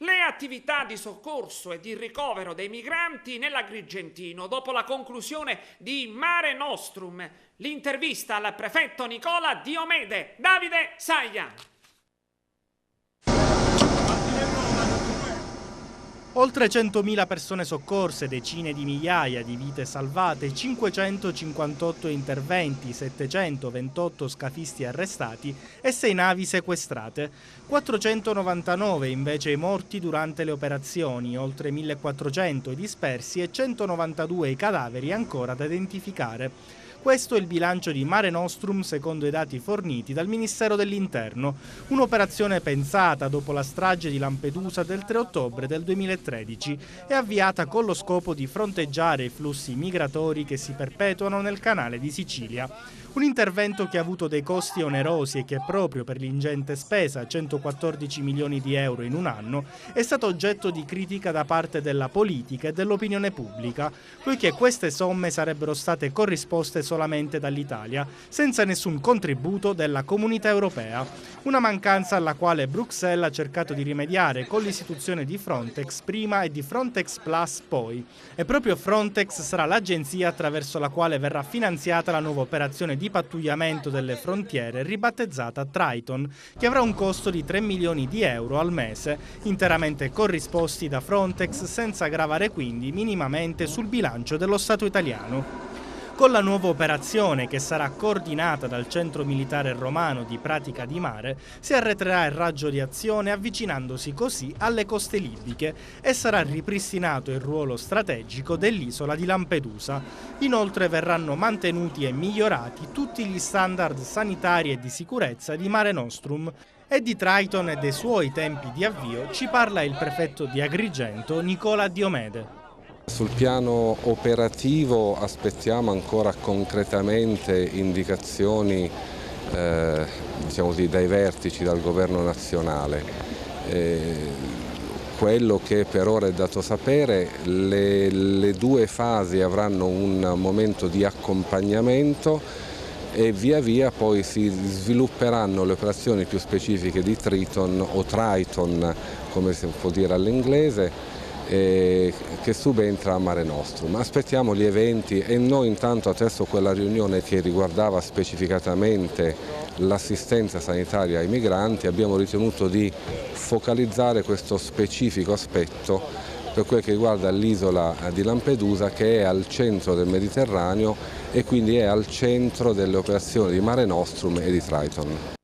le attività di soccorso e di ricovero dei migranti nell'Agrigentino dopo la conclusione di Mare Nostrum. L'intervista al prefetto Nicola Diomede. Davide Saia. Oltre 100.000 persone soccorse, decine di migliaia di vite salvate, 558 interventi, 728 scafisti arrestati e 6 navi sequestrate. 499 invece i morti durante le operazioni, oltre 1.400 i dispersi e 192 i cadaveri ancora da identificare. Questo è il bilancio di Mare Nostrum secondo i dati forniti dal Ministero dell'Interno, un'operazione pensata dopo la strage di Lampedusa del 3 ottobre del 2013 e avviata con lo scopo di fronteggiare i flussi migratori che si perpetuano nel canale di Sicilia. Un intervento che ha avuto dei costi onerosi e che proprio per l'ingente spesa, 114 milioni di euro in un anno, è stato oggetto di critica da parte della politica e dell'opinione pubblica, poiché queste somme sarebbero state corrisposte solamente dall'Italia, senza nessun contributo della Comunità Europea. Una mancanza alla quale Bruxelles ha cercato di rimediare con l'istituzione di Frontex prima e di Frontex Plus poi. E proprio Frontex sarà l'agenzia attraverso la quale verrà finanziata la nuova operazione di pattugliamento delle frontiere ribattezzata Triton, che avrà un costo di 3 milioni di euro al mese, interamente corrisposti da Frontex senza gravare quindi minimamente sul bilancio dello Stato italiano. Con la nuova operazione, che sarà coordinata dal Centro Militare Romano di Pratica di Mare, si arretrerà il raggio di azione avvicinandosi così alle coste libiche e sarà ripristinato il ruolo strategico dell'isola di Lampedusa. Inoltre verranno mantenuti e migliorati tutti gli standard sanitari e di sicurezza di Mare Nostrum. E di Triton e dei suoi tempi di avvio ci parla il prefetto di Agrigento, Nicola Diomede. Sul piano operativo aspettiamo ancora concretamente indicazioni diciamo così, dai vertici, dal governo nazionale. Quello che per ora è dato sapere, le due fasi avranno un momento di accompagnamento e via via poi si svilupperanno le operazioni più specifiche di Triton o Triton, come si può dire all'inglese, che subentra a Mare Nostrum. Aspettiamo gli eventi e noi intanto attraverso quella riunione che riguardava specificatamente l'assistenza sanitaria ai migranti abbiamo ritenuto di focalizzare questo specifico aspetto per quel che riguarda l'isola di Lampedusa, che è al centro del Mediterraneo e quindi è al centro delle operazioni di Mare Nostrum e di Triton.